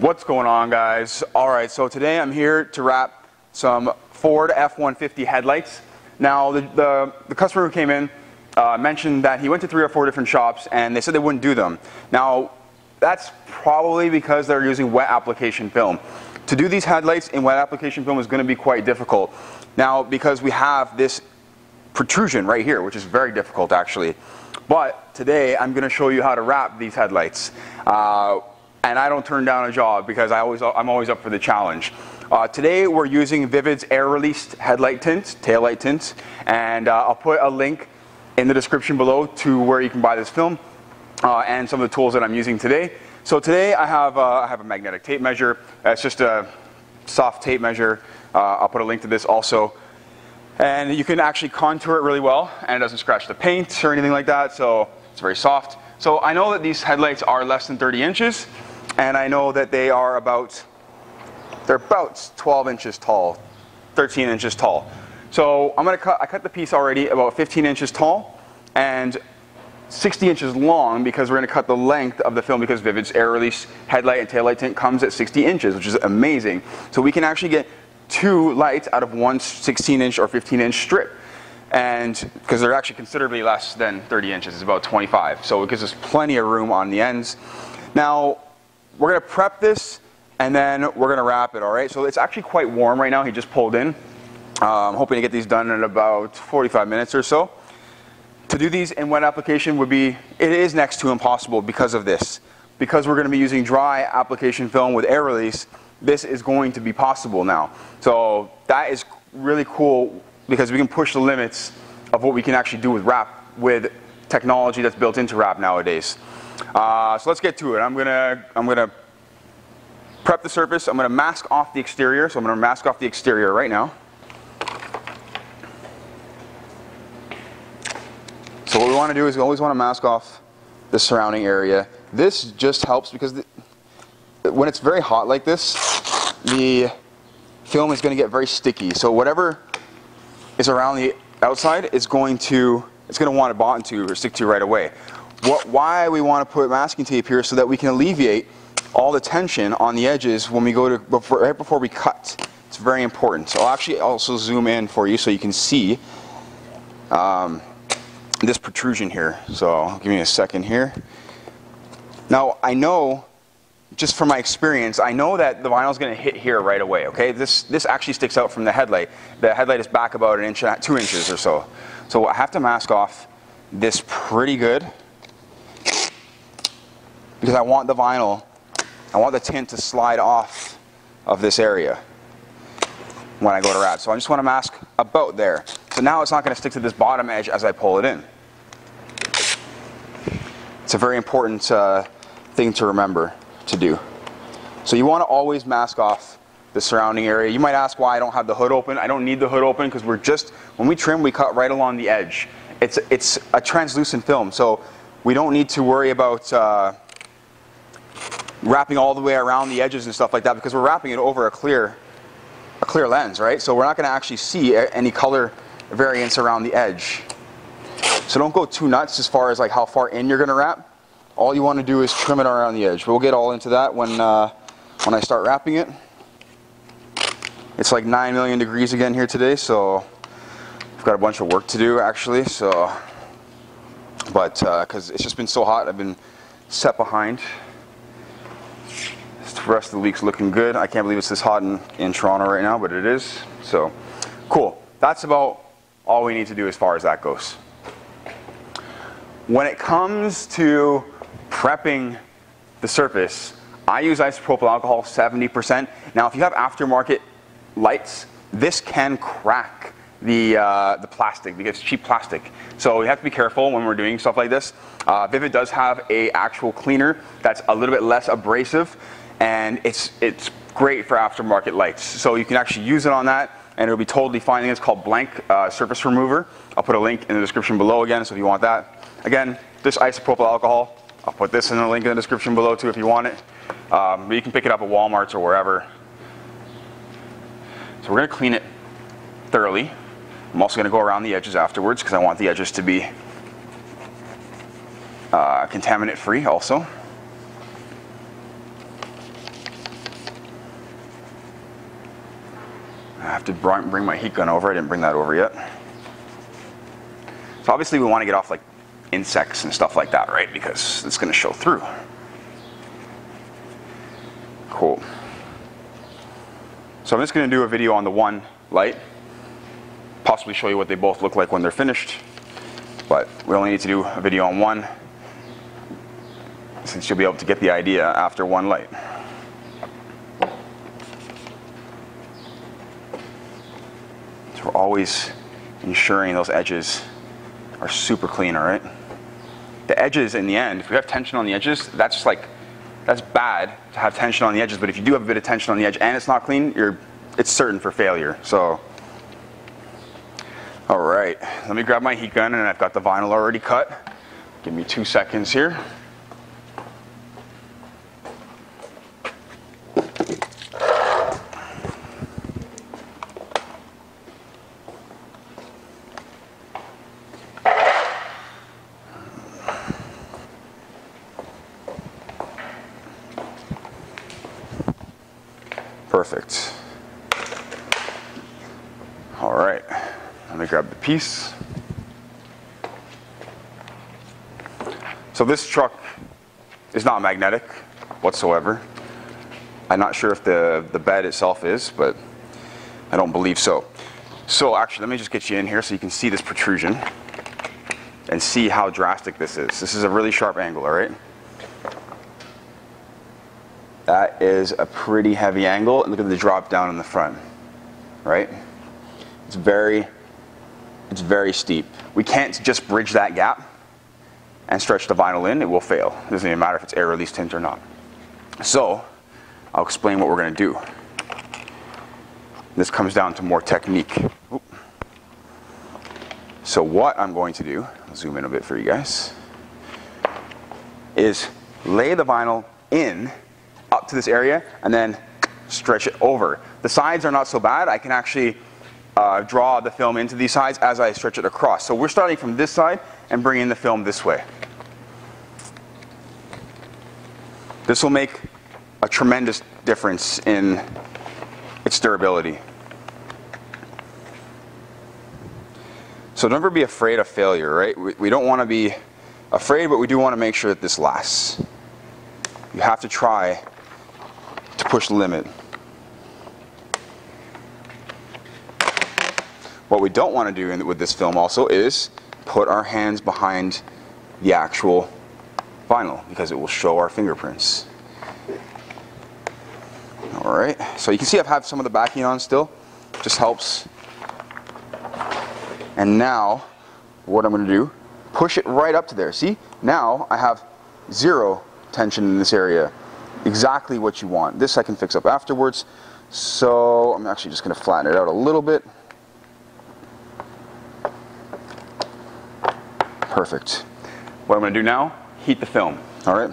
What's going on, guys? Alright, so today I'm here to wrap some Ford F-150 headlights. Now, the customer who came in mentioned that he went to 3 or 4 different shops and they said they wouldn't do them. Now, that's probably because they're using wet application film. To do these headlights in wet application film is going to be quite difficult. Now, because we have this protrusion right here, which is very difficult actually. But today I'm going to show you how to wrap these headlights. And I don't turn down a job because I'm always up for the challenge. Today we're using Vivid's air-released headlight tint, taillight tint, and I'll put a link in the description below to where you can buy this film and some of the tools that I'm using today. So today I have a magnetic tape measure. It's just a soft tape measure. I'll put a link to this also. And you can actually contour it really well and it doesn't scratch the paint or anything like that, so it's very soft. So I know that these headlights are less than 30 inches. And I know that they're about 12 inches tall, 13 inches tall. So I cut the piece already about 15 inches tall and 60 inches long because we're going to cut the length of the film because Vivid's air release headlight and taillight tint comes at 60 inches, which is amazing. So we can actually get 2 lights out of one 16-inch or 15-inch strip. And because they're actually considerably less than 30 inches, it's about 25. So it gives us plenty of room on the ends. Now, we're going to prep this and then we're going to wrap it, alright? So it's actually quite warm right now. He just pulled in. I'm hoping to get these done in about 45 minutes or so. To do these in wet application it is next to impossible because of this. Because we're going to be using dry application film with air release, this is going to be possible now. So that is really cool because we can push the limits of what we can actually do with wrap with technology that's built into wrap nowadays. So let's get to it. I'm gonna prep the surface. I'm gonna mask off the exterior. So I'm gonna mask off the exterior right now. So what we want to do is we always want to mask off the surrounding area. This just helps because when it's very hot like this, the film is going to get very sticky. So whatever is around the outside is going to want to bond to or stick to right away. Why we want to put masking tape here so that we can alleviate all the tension on the edges when we go to right before we cut. It's very important. So I'll actually also zoom in for you so you can see this protrusion here. So give me a second here. Now I know, just from my experience, I know that the vinyl is going to hit here right away. Okay, this actually sticks out from the headlight. The headlight is back about 1 inch, 2 inches or so. So I have to mask off this pretty good because I want the vinyl, I want the tint to slide off of this area when I go to wrap. So I just want to mask about there. So now it's not going to stick to this bottom edge as I pull it in. It's a very important thing to remember to do. So you want to always mask off the surrounding area. You might ask why I don't have the hood open. I don't need the hood open because when we trim, we cut right along the edge. It's a translucent film, so we don't need to worry about wrapping all the way around the edges and stuff like that because we're wrapping it over a clear lens, right? So we're not going to actually see any color variance around the edge. So don't go too nuts as far as like how far in you're going to wrap. All you want to do is trim it around the edge. We'll get all into that when I start wrapping it. It's like 9 million degrees again here today, so I've got a bunch of work to do actually. So, but because it's just been so hot, I've been set behind. The rest of the week's looking good. I can't believe it's this hot in Toronto right now, but it is. So, cool. That's about all we need to do as far as that goes. When it comes to prepping the surface, I use isopropyl alcohol 70%. Now, if you have aftermarket lights, this can crack the plastic because it's cheap plastic. So you have to be careful when we're doing stuff like this. Vivid does have a actual cleaner that's a little bit less abrasive, and it's great for aftermarket lights. So you can actually use it on that, and it'll be totally fine. It's called Blank Surface Remover. I'll put a link in the description below again, so if you want that. Again, this isopropyl alcohol, I'll put this in the link in the description below too if you want it. But you can pick it up at Walmart's or wherever. So we're going to clean it thoroughly. I'm also going to go around the edges afterwards because I want the edges to be contaminant free also. have to bring my heat gun over. I didn't bring that over yet. So obviously we want to get off like insects and stuff like that, right? Because it's going to show through. Cool. So I'm just going to do a video on the one light. Possibly show you what they both look like when they're finished. But we only need to do a video on one, since you'll be able to get the idea after one light. So we're always ensuring those edges are super clean, all right? The edges in the end, if you have tension on the edges, that's bad to have tension on the edges, but if you do have a bit of tension on the edge and it's not clean, it's certain for failure. So, all right, let me grab my heat gun, and I've got the vinyl already cut. Give me 2 seconds here. Perfect. All right, let me grab the piece. So this truck is not magnetic whatsoever. I'm not sure if the bed itself is, but I don't believe so. So actually, let me just get you in here so you can see this protrusion and see how drastic this is. This is a really sharp angle, all right? That is a pretty heavy angle, and look at the drop down in the front, right? It's very steep. We can't just bridge that gap and stretch the vinyl in. It will fail. It doesn't even matter if it's air release tint or not. So I'll explain what we're going to do. This comes down to more technique. Oop. So what I'm going to do, I'll zoom in a bit for you guys, is lay the vinyl in up to this area and then stretch it over. The sides are not so bad. I can actually draw the film into these sides as I stretch it across. So we're starting from this side and bringing the film this way. This will make a tremendous difference in its durability. So never be afraid of failure, right? We don't want to be afraid, but we do want to make sure that this lasts. You have to try to push the limit. What we don't want to do with this film also is put our hands behind the actual vinyl, because it will show our fingerprints. Alright, so you can see I've had some of the backing on still. Just helps. And now, what I'm going to do, push it right up to there. See? Now I have zero tension in this area. Exactly what you want. This I can fix up afterwards. So I'm actually just going to flatten it out a little bit. Perfect. What I'm going to do now, heat the film. All right.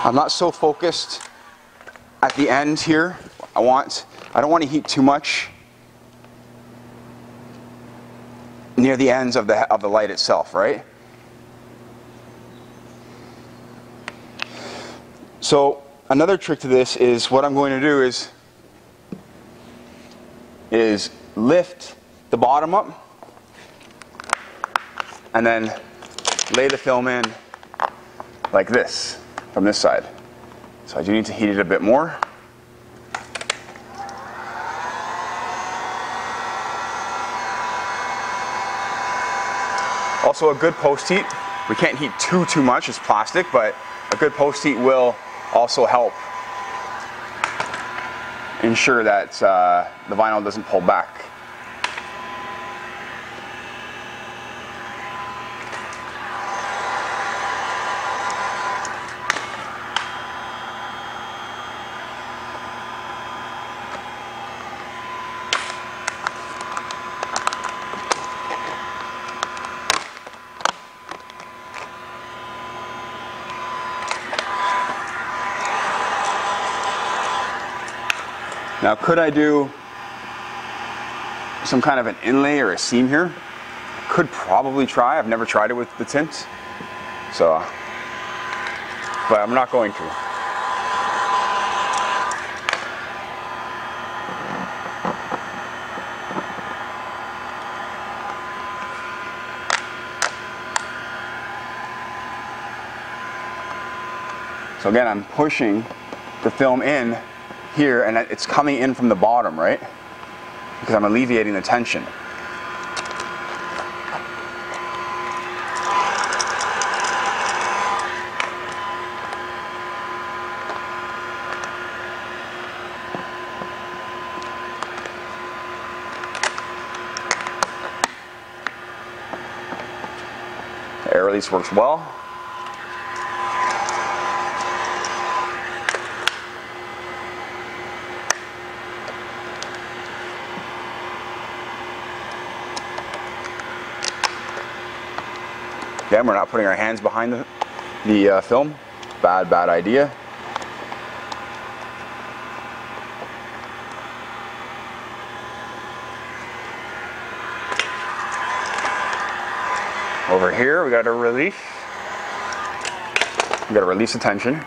I'm not so focused at the end here. I don't want to heat too much near the ends of the light itself, right? So another trick to this is what I'm going to do is lift the bottom up and then lay the film in like this from this side. So I do need to heat it a bit more. Also a good post heat. We can't heat too much, it's plastic, but a good post heat will also help ensure that the vinyl doesn't pull back. Now, could I do some kind of an inlay or a seam here? Could probably try. I've never tried it with the tint, so, but I'm not going to. So again, I'm pushing the film in here, and it's coming in from the bottom, right? Because I'm alleviating the tension. The air release works well. Again, we're not putting our hands behind the film. Bad idea. Over here, we got to release. We got to release the tension.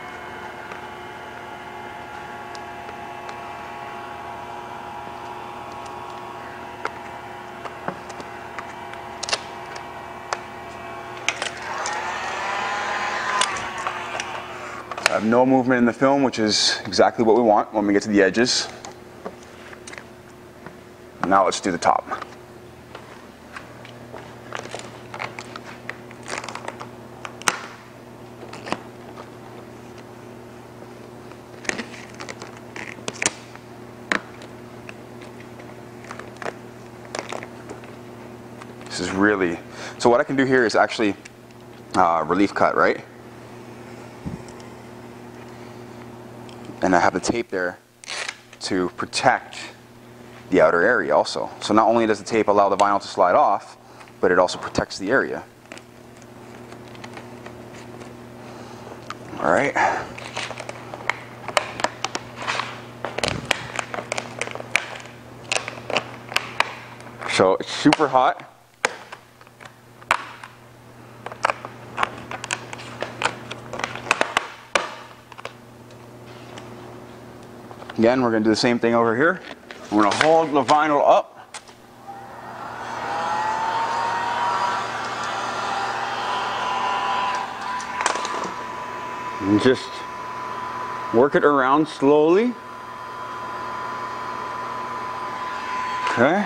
I have no movement in the film, which is exactly what we want when we get to the edges. Now let's do the top. This is really, so what I can do here is actually relief cut, right? And I have the tape there to protect the outer area also. So not only does the tape allow the vinyl to slide off, but it also protects the area. All right. So it's super hot. Again, we're going to do the same thing over here. We're going to hold the vinyl up. And just work it around slowly. Okay.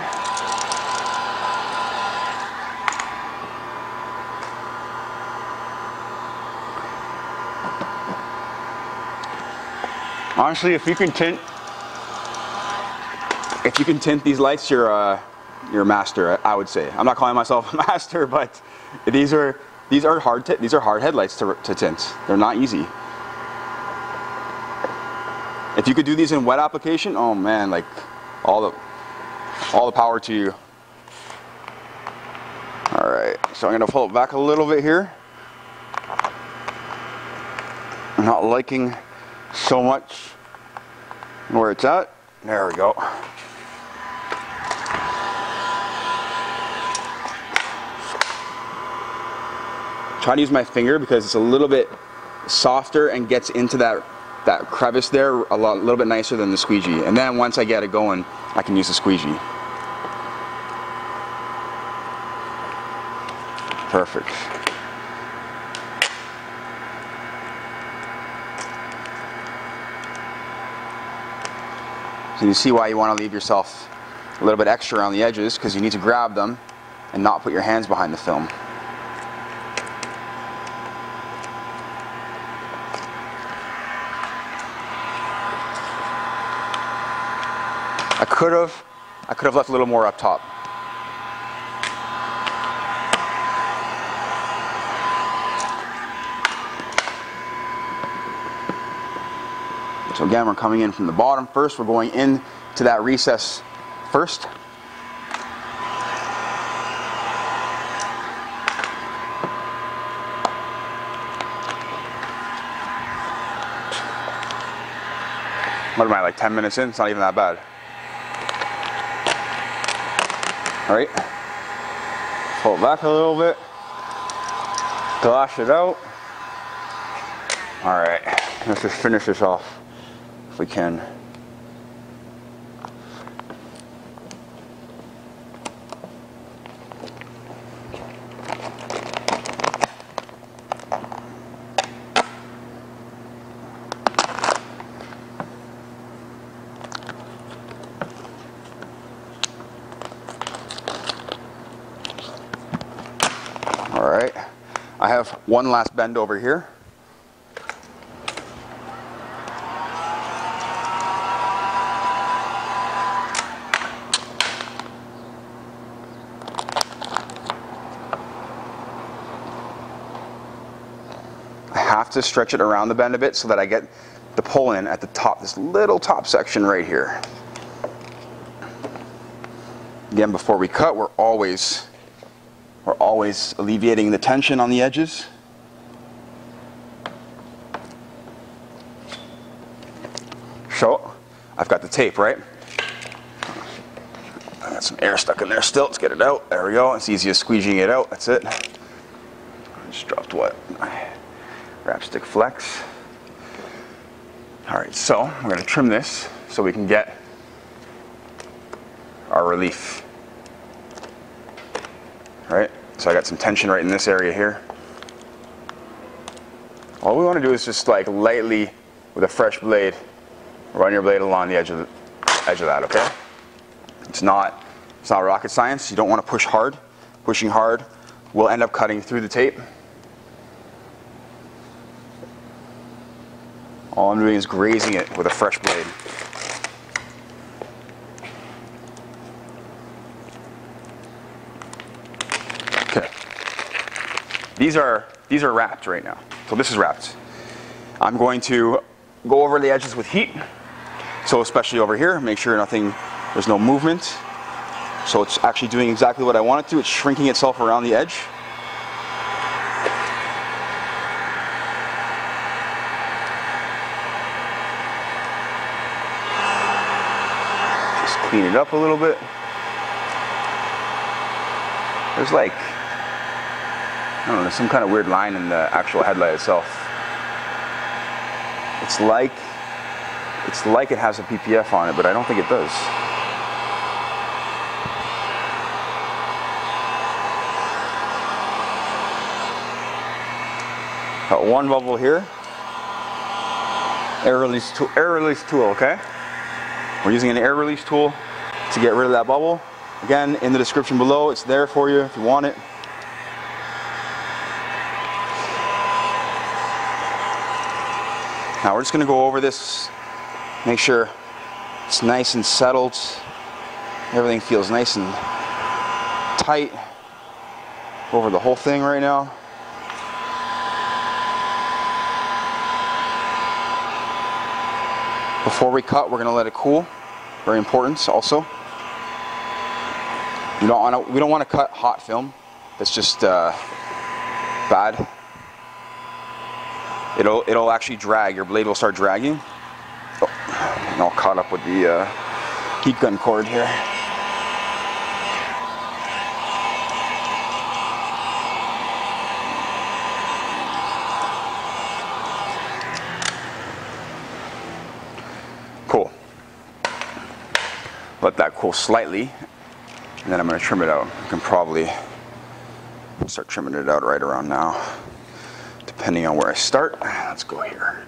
Honestly, if you can tint these lights, you're a master, I would say. I'm not calling myself a master, but these are hard headlights to tint. They're not easy. If you could do these in wet application, oh man, like all the power to you. All right, so I'm gonna pull it back a little bit here. I'm not liking so much where it's at. There we go. Try to use my finger because it's a little bit softer and gets into that crevice there a little bit nicer than the squeegee. And then once I get it going, I can use the squeegee. Perfect. So you see why you want to leave yourself a little bit extra on the edges, because you need to grab them and not put your hands behind the film. I could have left a little more up top. So again, we're coming in from the bottom first. We're going in to that recess first. What am I, like 10 minutes in? It's not even that bad. All right, pull it back a little bit, glass it out. All right, let's just finish this off if we can. All right, I have one last bend over here. I have to stretch it around the bend a bit so that I get the pull in at the top, this little top section right here. Again, before we cut, we're always alleviating the tension on the edges. So, I've got the tape, right? I got some air stuck in there still. Let's get it out. There we go. It's easy as squeegeeing it out. That's it. I just dropped what? My wrap stick flex. All right, so we're going to trim this so we can get our relief. Right? So I got some tension right in this area here. All we want to do is just like lightly, with a fresh blade, run your blade along the edge of that, okay? It's not rocket science. You don't want to push hard. Pushing hard will end up cutting through the tape. All I'm doing is grazing it with a fresh blade. Okay. These are wrapped right now. So this is wrapped. I'm going to go over the edges with heat. So especially over here, make sure there's no movement. So it's actually doing exactly what I want it to. It's shrinking itself around the edge. Just clean it up a little bit. There's like, I don't know, there's some kind of weird line in the actual headlight itself. It's like it has a PPF on it, but I don't think it does. Got one bubble here. Air release tool, okay? We're using an air release tool to get rid of that bubble. Again, in the description below, it's there for you if you want it. Now we're just going to go over this, make sure it's nice and settled. Everything feels nice and tight. Go over the whole thing right now. Before we cut, we're going to let it cool. Very important also. We don't want to cut hot film. That's just bad. It'll actually drag. Your blade will start dragging. Oh, I'm all caught up with the heat gun cord here. Cool. Let that cool slightly, and then I'm going to trim it out. I can probably start trimming it out right around now, depending on where I start. Let's go here.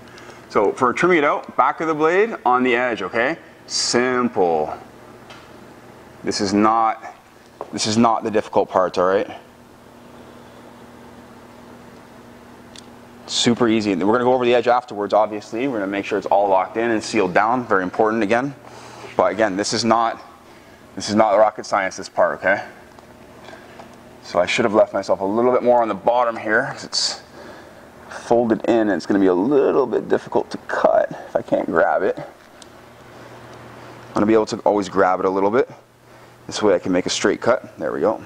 So for trimming it out, back of the blade on the edge, okay? Simple. This is not the difficult part, all right? Super easy. We're going to go over the edge afterwards, obviously. We're going to make sure it's all locked in and sealed down. Very important again. But again, this is not rocket science, this part, okay? So I should have left myself a little bit more on the bottom here, because it's folded in and it's going to be a little bit difficult to cut if I can't grab it. I'm going to be able to always grab it a little bit. This way I can make a straight cut. There we go.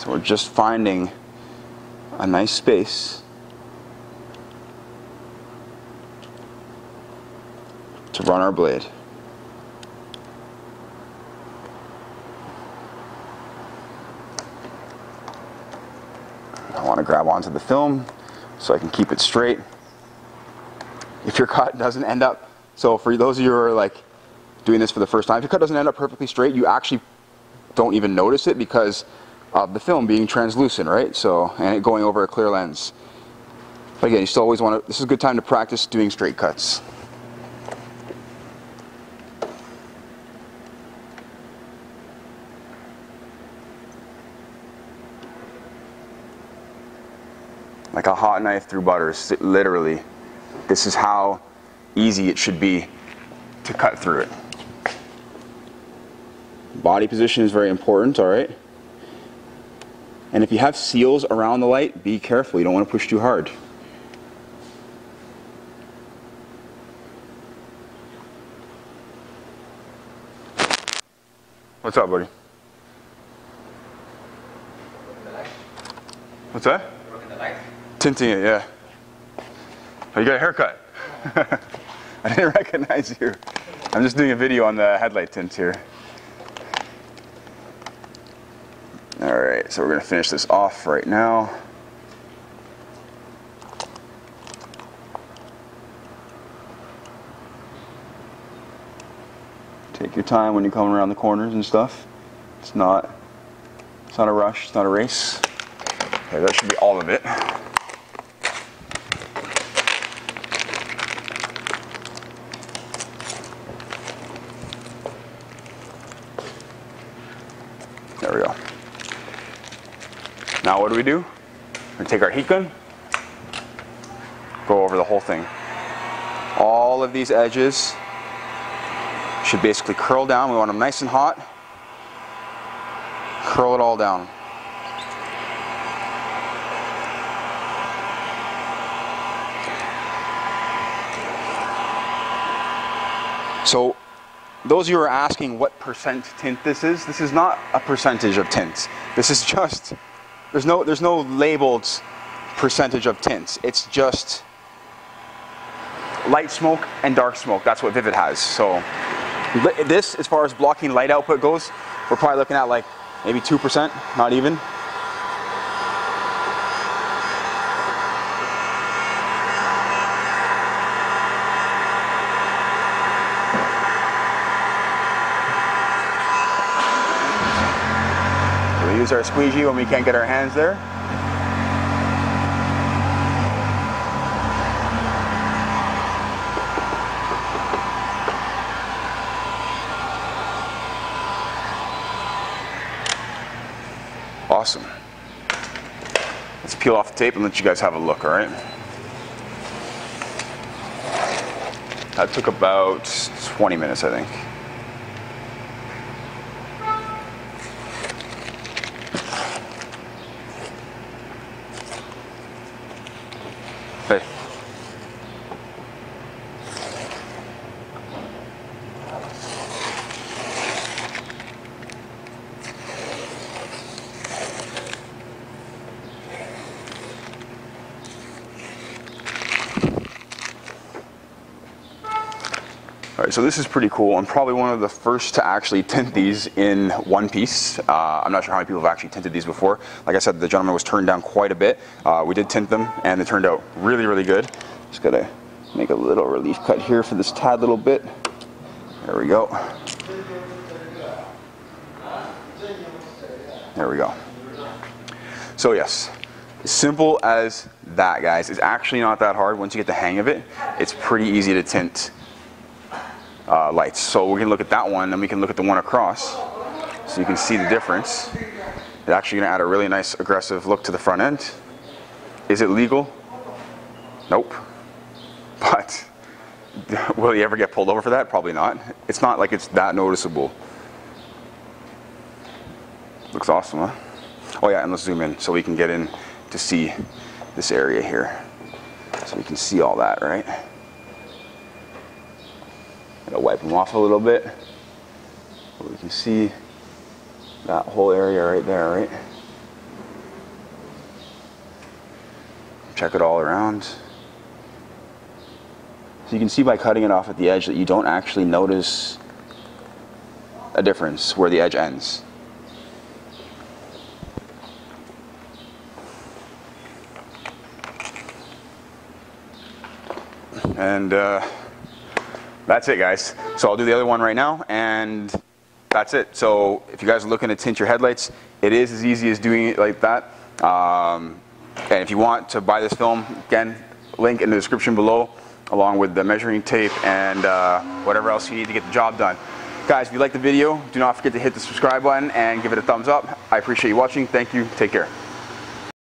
So we're just finding a nice space to run our blade. I want to grab onto the film so I can keep it straight. If your cut doesn't end up, so for those of you who are like doing this for the first time, if your cut doesn't end up perfectly straight, you actually don't even notice it because of the film being translucent, right? So, and it going over a clear lens. But again, you still always want to, this is a good time to practice doing straight cuts. Like a hot knife through butter, literally. This is how easy it should be to cut through it. Body position is very important, all right? And if you have seals around the light, be careful. You don't want to push too hard. What's up, buddy? What's that? Tinting it, yeah. Oh, you got a haircut. I didn't recognize you. I'm just doing a video on the headlight tint here. Alright, so we're going to finish this off right now. Take your time when you're coming around the corners and stuff. It's not a rush, it's not a race. Okay, that should be all of it. There we go. Now what do? We're gonna take our heat gun, go over the whole thing. All of these edges should basically curl down. We want them nice and hot. Curl it all down. So those of you who are asking what percent tint this is not a percentage of tints. This is just, there's no labeled percentage of tints. It's just light smoke and dark smoke. That's what Vivid has. So this, as far as blocking light output goes, we're probably looking at like maybe 2%, not even. We use our squeegee when we can't get our hands there. Awesome. Let's peel off the tape and let you guys have a look, all right? That took about 20 minutes, I think. Hey. All right, so this is pretty cool. I'm probably one of the first to actually tint these in one piece. I'm not sure how many people have actually tinted these before. Like I said, the gentleman was turned down quite a bit. We did tint them and they turned out really, really good. Just gotta make a little relief cut here for this tad little bit. There we go. There we go. So yes, as simple as that, guys. It's actually not that hard. Once you get the hang of it, it's pretty easy to tint lights. So we can look at that one and we can look at the one across so you can see the difference. It's actually going to add a really nice aggressive look to the front end. Is it legal? Nope. But will you ever get pulled over for that? Probably not. It's not like it's that noticeable. Looks awesome, huh? Oh yeah, and let's zoom in so we can get in to see this area here. So we can see all that, right? Gotta wipe them off a little bit. So we can see that whole area right there, right? check it all around. So you can see by cutting it off at the edge that you don't actually notice a difference where the edge ends. And that's it, guys. So I'll do the other one right now, and that's it. So if you guys are looking to tint your headlights, it is as easy as doing it like that. And if you want to buy this film, again, link in the description below, along with the measuring tape and whatever else you need to get the job done. Guys, if you like the video, do not forget to hit the subscribe button and give it a thumbs up. I appreciate you watching. Thank you. Take care.